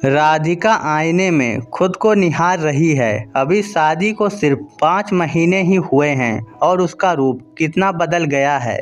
राधिका आईने में खुद को निहार रही है। अभी शादी को सिर्फ 5 महीने ही हुए हैं और उसका रूप कितना बदल गया है।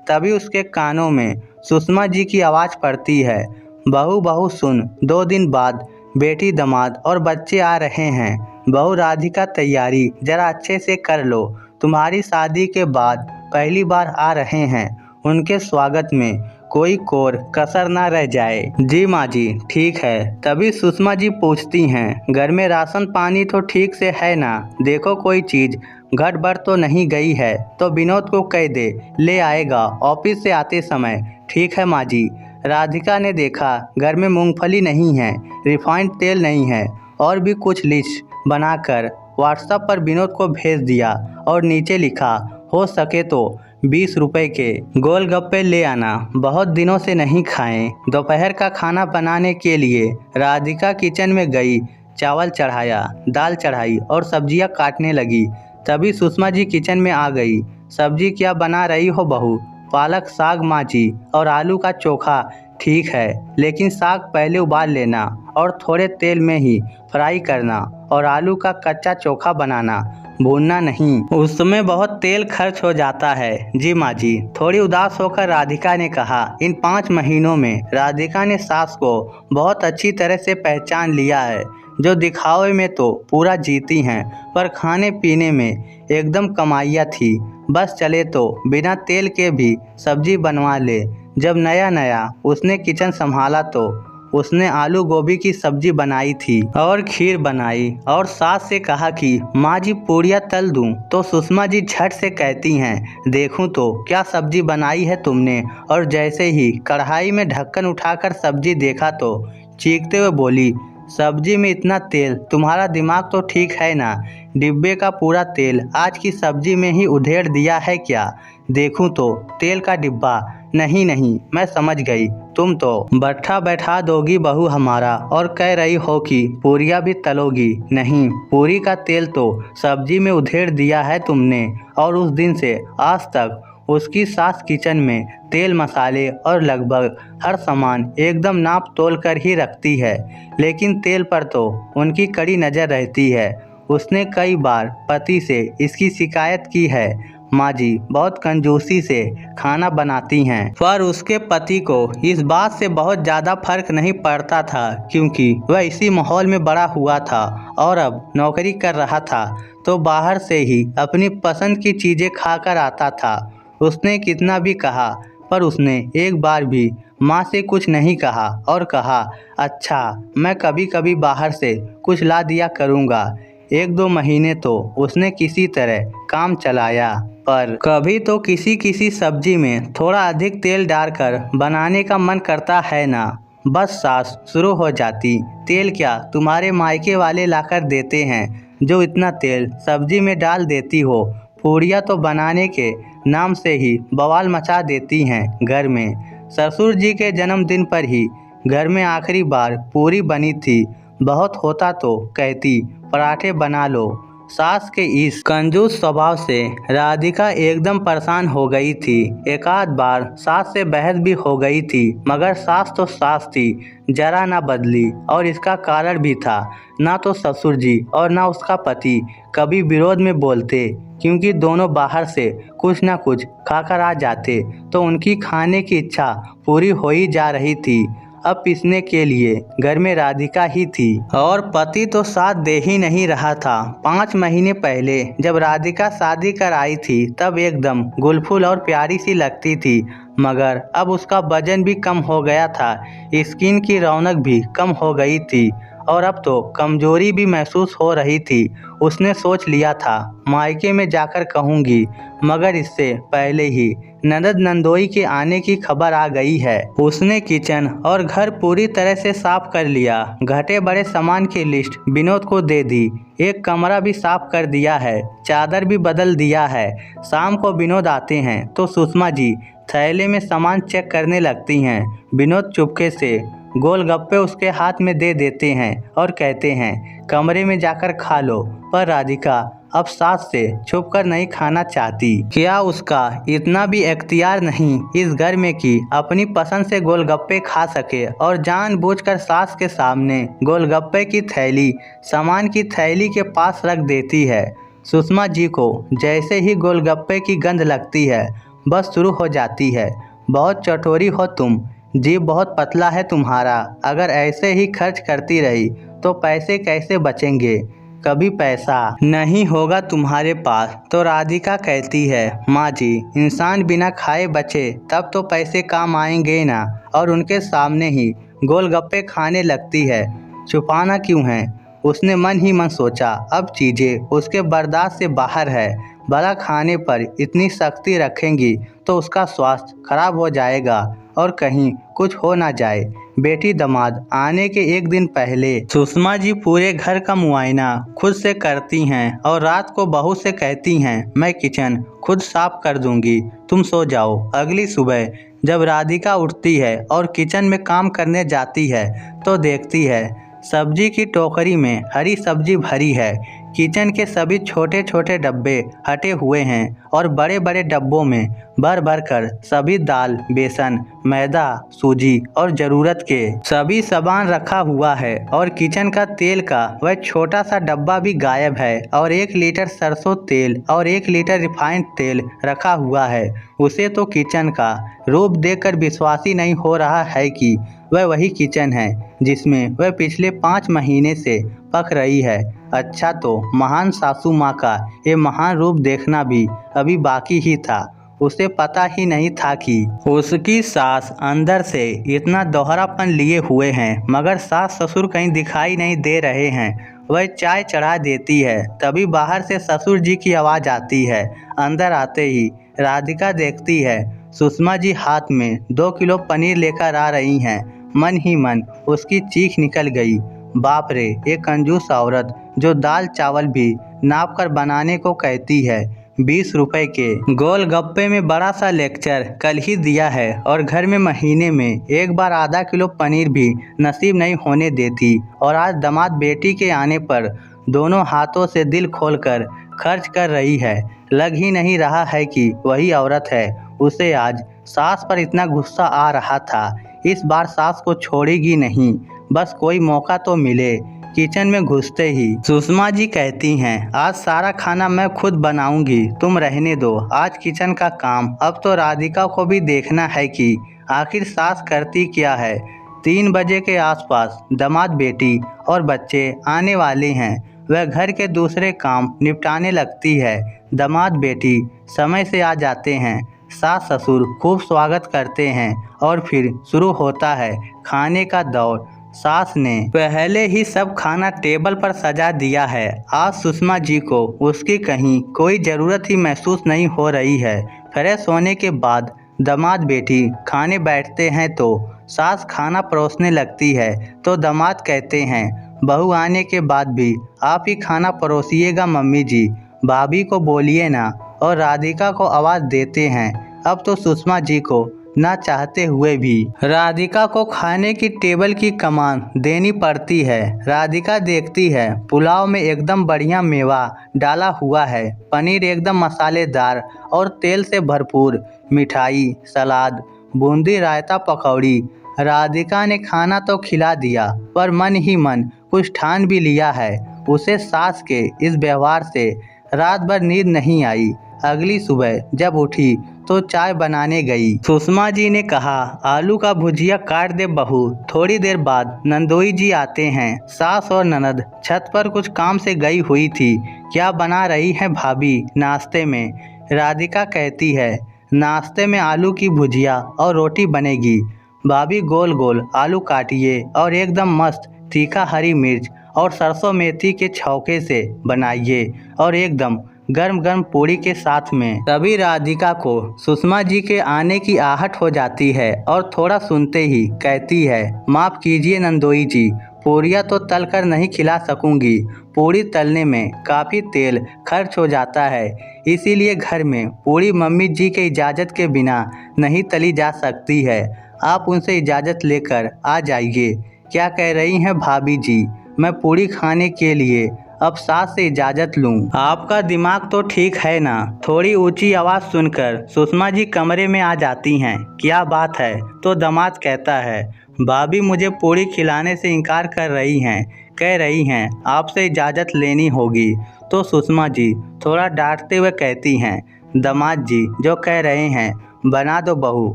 तभी उसके कानों में सुषमा जी की आवाज़ पड़ती है, बहू बहू सुन, 2 दिन बाद बेटी दामाद और बच्चे आ रहे हैं। बहू राधिका तैयारी जरा अच्छे से कर लो, तुम्हारी शादी के बाद पहली बार आ रहे हैं, उनके स्वागत में कोई कोर कसर ना रह जाए। जी माँ जी, ठीक है। तभी सुषमा जी पूछती हैं, घर में राशन पानी तो ठीक से है ना? देखो कोई चीज़ घट बढ़ तो नहीं गई है तो विनोद को कह दे, ले आएगा ऑफिस से आते समय। ठीक है माँ जी। राधिका ने देखा घर में मूंगफली नहीं है, रिफाइंड तेल नहीं है और भी कुछ लिस्ट बनाकर व्हाट्सएप पर विनोद को भेज दिया और नीचे लिखा, हो सके तो 20 रुपए के गोलगप्पे ले आना, बहुत दिनों से नहीं खाएं। दोपहर का खाना बनाने के लिए राधिका किचन में गई, चावल चढ़ाया, दाल चढ़ाई और सब्जियां काटने लगी। तभी सुषमा जी किचन में आ गई। सब्जी क्या बना रही हो बहू? पालक साग माँ जी, और आलू का चोखा। ठीक है, लेकिन साग पहले उबाल लेना और थोड़े तेल में ही फ्राई करना, और आलू का कच्चा चोखा बनाना, भूनना नहीं, उसमें बहुत तेल खर्च हो जाता है। जी माँ जी। थोड़ी उदास होकर राधिका ने कहा। इन 5 महीनों में राधिका ने सास को बहुत अच्छी तरह से पहचान लिया है, जो दिखावे में तो पूरा जीती हैं पर खाने पीने में एकदम कमाइया थी। बस चले तो बिना तेल के भी सब्जी बनवा ले। जब नया नया उसने किचन संभाला तो उसने आलू गोभी की सब्जी बनाई थी और खीर बनाई और सास से कहा कि माँ जी पूड़ियाँ तल दूं, तो सुषमा जी झट से कहती हैं, देखूं तो क्या सब्जी बनाई है तुमने। और जैसे ही कढ़ाई में ढक्कन उठाकर सब्जी देखा तो चीखते हुए बोली, सब्जी में इतना तेल, तुम्हारा दिमाग तो ठीक है ना? डिब्बे का पूरा तेल आज की सब्जी में ही उधेड़ दिया है क्या? देखूं तो तेल का डिब्बा। नहीं नहीं, मैं समझ गई, तुम तो भट्ठा बैठा दोगी बहू हमारा और कह रही हो कि पूरियाँ भी तलोगी। नहीं, पूरी का तेल तो सब्जी में उधेड़ दिया है तुमने। और उस दिन से आज तक उसकी सास किचन में तेल मसाले और लगभग हर सामान एकदम नाप तोल कर ही रखती है, लेकिन तेल पर तो उनकी कड़ी नज़र रहती है। उसने कई बार पति से इसकी शिकायत की है, माँ जी बहुत कंजूसी से खाना बनाती हैं। पर उसके पति को इस बात से बहुत ज़्यादा फर्क नहीं पड़ता था, क्योंकि वह इसी माहौल में बड़ा हुआ था और अब नौकरी कर रहा था तो बाहर से ही अपनी पसंद की चीज़ें खाकर आता था। उसने कितना भी कहा पर उसने एक बार भी माँ से कुछ नहीं कहा और कहा, अच्छा मैं कभी कभी बाहर से कुछ ला दिया करूँगा। 1-2 महीने तो उसने किसी तरह काम चलाया, पर कभी तो किसी सब्जी में थोड़ा अधिक तेल डालकर बनाने का मन करता है ना, बस सास शुरू हो जाती, तेल क्या तुम्हारे मायके वाले लाकर देते हैं जो इतना तेल सब्जी में डाल देती हो। पूड़ियाँ तो बनाने के नाम से ही बवाल मचा देती हैं घर में। ससुर जी के जन्मदिन पर ही घर में आखिरी बार पूरी बनी थी, बहुत होता तो कहती पराठे बना लो। सास के इस कंजूस स्वभाव से राधिका एकदम परेशान हो गई थी। एक आध बार सास से बहस भी हो गई थी, मगर सास तो सास थी, जरा ना बदली। और इसका कारण भी था, ना तो ससुर जी और ना उसका पति कभी विरोध में बोलते, क्योंकि दोनों बाहर से कुछ ना कुछ खाकर आ जाते तो उनकी खाने की इच्छा पूरी हो ही जा रही थी। अब पीसने के लिए घर में राधिका ही थी और पति तो साथ दे ही नहीं रहा था। 5 महीने पहले जब राधिका शादी कर आई थी तब एकदम गुलफुल और प्यारी सी लगती थी, मगर अब उसका वजन भी कम हो गया था, स्किन की रौनक भी कम हो गई थी और अब तो कमजोरी भी महसूस हो रही थी। उसने सोच लिया था मायके में जाकर कहूँगी, मगर इससे पहले ही ननद नंदोई के आने की खबर आ गई है। उसने किचन और घर पूरी तरह से साफ कर लिया, घटे बड़े सामान की लिस्ट विनोद को दे दी, एक कमरा भी साफ कर दिया है, चादर भी बदल दिया है। शाम को विनोद आते हैं तो सुषमा जी थैले में सामान चेक करने लगती हैं। विनोद चुपके से गोलगप्पे उसके हाथ में दे देते हैं और कहते हैं, कमरे में जाकर खा लो। पर राधिका अब सास से छुपकर नहीं खाना चाहती। क्या उसका इतना भी इख्तियार नहीं इस घर में कि अपनी पसंद से गोलगप्पे खा सके और जानबूझकर सास के सामने गोलगप्पे की थैली सामान की थैली के पास रख देती है। सुषमा जी को जैसे ही गोलगप्पे की गंध लगती है बस शुरू हो जाती है। बहुत चटोरी हो तुम, जी बहुत पतला है तुम्हारा। अगर ऐसे ही खर्च करती रही तो पैसे कैसे बचेंगे? कभी पैसा नहीं होगा तुम्हारे पास। तो राधिका कहती है, माँ जी इंसान बिना खाए बचे तब तो पैसे काम आएंगे ना। और उनके सामने ही गोलगप्पे खाने लगती है। छुपाना क्यों है? उसने मन ही मन सोचा। अब चीज़ें उसके बर्दाश्त से बाहर है। भला खाने पर इतनी सख्ती रखेंगी तो उसका स्वास्थ्य खराब हो जाएगा और कहीं कुछ हो ना जाए। बेटी दामाद आने के एक दिन पहले सुषमा जी पूरे घर का मुआयना खुद से करती हैं और रात को बहू से कहती हैं, मैं किचन खुद साफ कर दूंगी, तुम सो जाओ। अगली सुबह जब राधिका उठती है और किचन में काम करने जाती है तो देखती है सब्जी की टोकरी में हरी सब्जी भरी है। किचन के सभी छोटे छोटे डब्बे हटे हुए हैं और बड़े बड़े डब्बों में भर भर कर सभी दाल, बेसन, मैदा, सूजी और ज़रूरत के सभी सामान रखा हुआ है। और किचन का तेल का वह छोटा सा डब्बा भी गायब है और 1 लीटर सरसों तेल और 1 लीटर रिफाइंड तेल रखा हुआ है। उसे तो किचन का रूप देखकर विश्वास ही नहीं हो रहा है कि वह वही किचन है जिसमें वह पिछले 5 महीने से पक रही है। अच्छा तो महान सासू माँ का ये महान रूप देखना भी अभी बाकी ही था। उसे पता ही नहीं था कि उसकी सास अंदर से इतना दोहरापन लिए हुए हैं। मगर सास ससुर कहीं दिखाई नहीं दे रहे हैं। वह चाय चढ़ा देती है, तभी बाहर से ससुर जी की आवाज़ आती है। अंदर आते ही राधिका देखती है सुषमा जी हाथ में 2 किलो पनीर लेकर आ रही हैं। मन ही मन उसकी चीख निकल गई। बाप रे, एक कंजूस औरत जो दाल चावल भी नाप कर बनाने को कहती है। 20 रुपए के गोलगप्पे में बड़ा सा लेक्चर कल ही दिया है और घर में महीने में एक बार आधा किलो पनीर भी नसीब नहीं होने देती। और आज दामाद बेटी के आने पर दोनों हाथों से दिल खोलकर खर्च कर रही है। लग ही नहीं रहा है कि वही औरत है। उसे आज सास पर इतना गुस्सा आ रहा था। इस बार सास को छोड़ेगी नहीं, बस कोई मौका तो मिले। किचन में घुसते ही सुषमा जी कहती हैं, आज सारा खाना मैं खुद बनाऊंगी, तुम रहने दो आज किचन का काम। अब तो राधिका को भी देखना है कि आखिर सास करती क्या है। 3 बजे के आसपास दामाद बेटी और बच्चे आने वाले हैं। वह घर के दूसरे काम निपटाने लगती है। दामाद बेटी समय से आ जाते हैं। सास ससुर खूब स्वागत करते हैं और फिर शुरू होता है खाने का दौर। सास ने पहले ही सब खाना टेबल पर सजा दिया है। आज सुषमा जी को उसकी कहीं कोई ज़रूरत ही महसूस नहीं हो रही है। फ्रेश होने के बाद दामाद बेटी खाने बैठते हैं तो सास खाना परोसने लगती है। तो दामाद कहते हैं, बहू आने के बाद भी आप ही खाना परोसिएगा मम्मी जी, भाभी को बोलिए ना। और राधिका को आवाज़ देते हैं। अब तो सुषमा जी को ना चाहते हुए भी राधिका को खाने की टेबल की कमान देनी पड़ती है। राधिका देखती है पुलाव में एकदम बढ़िया मेवा डाला हुआ है, पनीर एकदम मसालेदार और तेल से भरपूर, मिठाई, सलाद, बूंदी, रायता, पकौड़ी। राधिका ने खाना तो खिला दिया पर मन ही मन कुछ ठान भी लिया है। उसे सास के इस व्यवहार से रात भर नींद नहीं आई। अगली सुबह जब उठी तो चाय बनाने गई। सुषमा जी ने कहा, आलू का भुजिया काट दे बहू। थोड़ी देर बाद नंदोई जी आते हैं। सास और ननद छत पर कुछ काम से गई हुई थी। क्या बना रही हैं भाभी नाश्ते में? राधिका कहती है, नाश्ते में आलू की भुजिया और रोटी बनेगी। भाभी गोल गोल आलू काटिए और एकदम मस्त तीखा हरी मिर्च और सरसों मेथी के छौके से बनाइए और एकदम गर्म गर्म पूड़ी के साथ में। तभी राधिका को सुषमा जी के आने की आहट हो जाती है और थोड़ा सुनते ही कहती है, माफ़ कीजिए नंदोई जी, पूड़ियाँ तो तल कर नहीं खिला सकूंगी। पूड़ी तलने में काफ़ी तेल खर्च हो जाता है, इसीलिए घर में पूड़ी मम्मी जी के इजाज़त के बिना नहीं तली जा सकती है। आप उनसे इजाज़त लेकर आ जाइए। क्या कह रही हैं भाभी जी? मैं पूड़ी खाने के लिए अब सास से इजाज़त लूं। आपका दिमाग तो ठीक है ना? थोड़ी ऊंची आवाज़ सुनकर सुषमा जी कमरे में आ जाती हैं। क्या बात है? तो दामाद कहता है, भाभी मुझे पूरी खिलाने से इनकार कर रही हैं, कह रही हैं आपसे इजाज़त लेनी होगी। तो सुषमा जी थोड़ा डांटते हुए कहती हैं, दामाद जी जो कह रहे हैं बना दो बहू।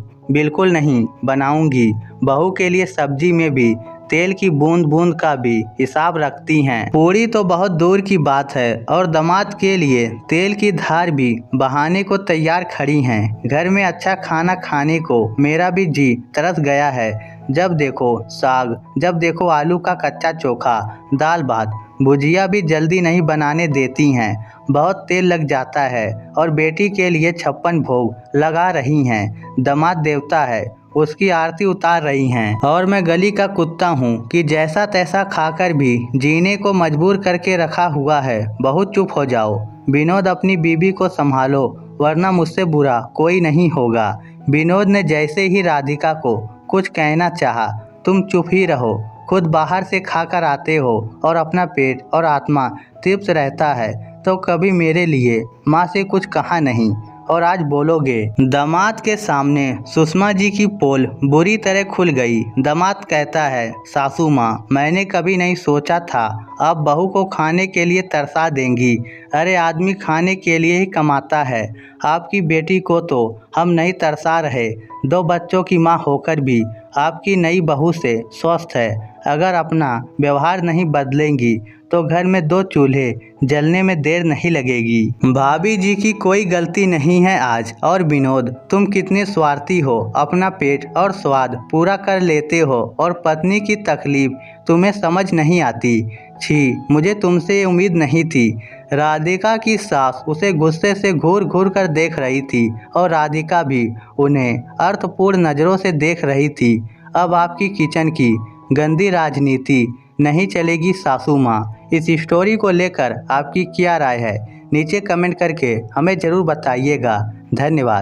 बिल्कुल नहीं बनाऊंगी। बहू के लिए सब्जी में भी तेल की बूंद बूंद का भी हिसाब रखती हैं। पूरी तो बहुत दूर की बात है और दामाद के लिए तेल की धार भी बहाने को तैयार खड़ी हैं। घर में अच्छा खाना खाने को मेरा भी जी तरस गया है। जब देखो साग, जब देखो आलू का कच्चा चोखा, दाल भात, भुजिया भी जल्दी नहीं बनाने देती हैं। बहुत तेल लग जाता है और बेटी के लिए 56 भोग लगा रही हैं। दामाद देवता है, उसकी आरती उतार रही हैं और मैं गली का कुत्ता हूँ कि जैसा तैसा खाकर भी जीने को मजबूर करके रखा हुआ है। बहुत चुप हो जाओ विनोद, अपनी बीबी को संभालो वरना मुझसे बुरा कोई नहीं होगा। विनोद ने जैसे ही राधिका को कुछ कहना चाहा, तुम चुप ही रहो, खुद बाहर से खाकर आते हो और अपना पेट और आत्मा तृप्त रहता है तो कभी मेरे लिए माँ से कुछ कहा नहीं और आज बोलोगे। दामाद के सामने सुषमा जी की पोल बुरी तरह खुल गई। दामाद कहता है, सासू माँ मैंने कभी नहीं सोचा था आप बहू को खाने के लिए तरसा देंगी। अरे आदमी खाने के लिए ही कमाता है। आपकी बेटी को तो हम नहीं तरसा रहे, 2 बच्चों की माँ होकर भी आपकी नई बहू से स्वस्थ है। अगर अपना व्यवहार नहीं बदलेंगी तो घर में 2 चूल्हे जलने में देर नहीं लगेगी। भाभी जी की कोई गलती नहीं है आज। और विनोद तुम कितने स्वार्थी हो, अपना पेट और स्वाद पूरा कर लेते हो और पत्नी की तकलीफ तुम्हें समझ नहीं आती। छी, मुझे तुमसे उम्मीद नहीं थी। राधिका की सास उसे गुस्से से घूर घूर कर देख रही थी और राधिका भी उन्हें अर्थपूर्ण नज़रों से देख रही थी। अब आपकी किचन की गंदी राजनीति नहीं चलेगी सासू माँ। इस स्टोरी को लेकर आपकी क्या राय है? नीचे कमेंट करके हमें ज़रूर बताइएगा। धन्यवाद।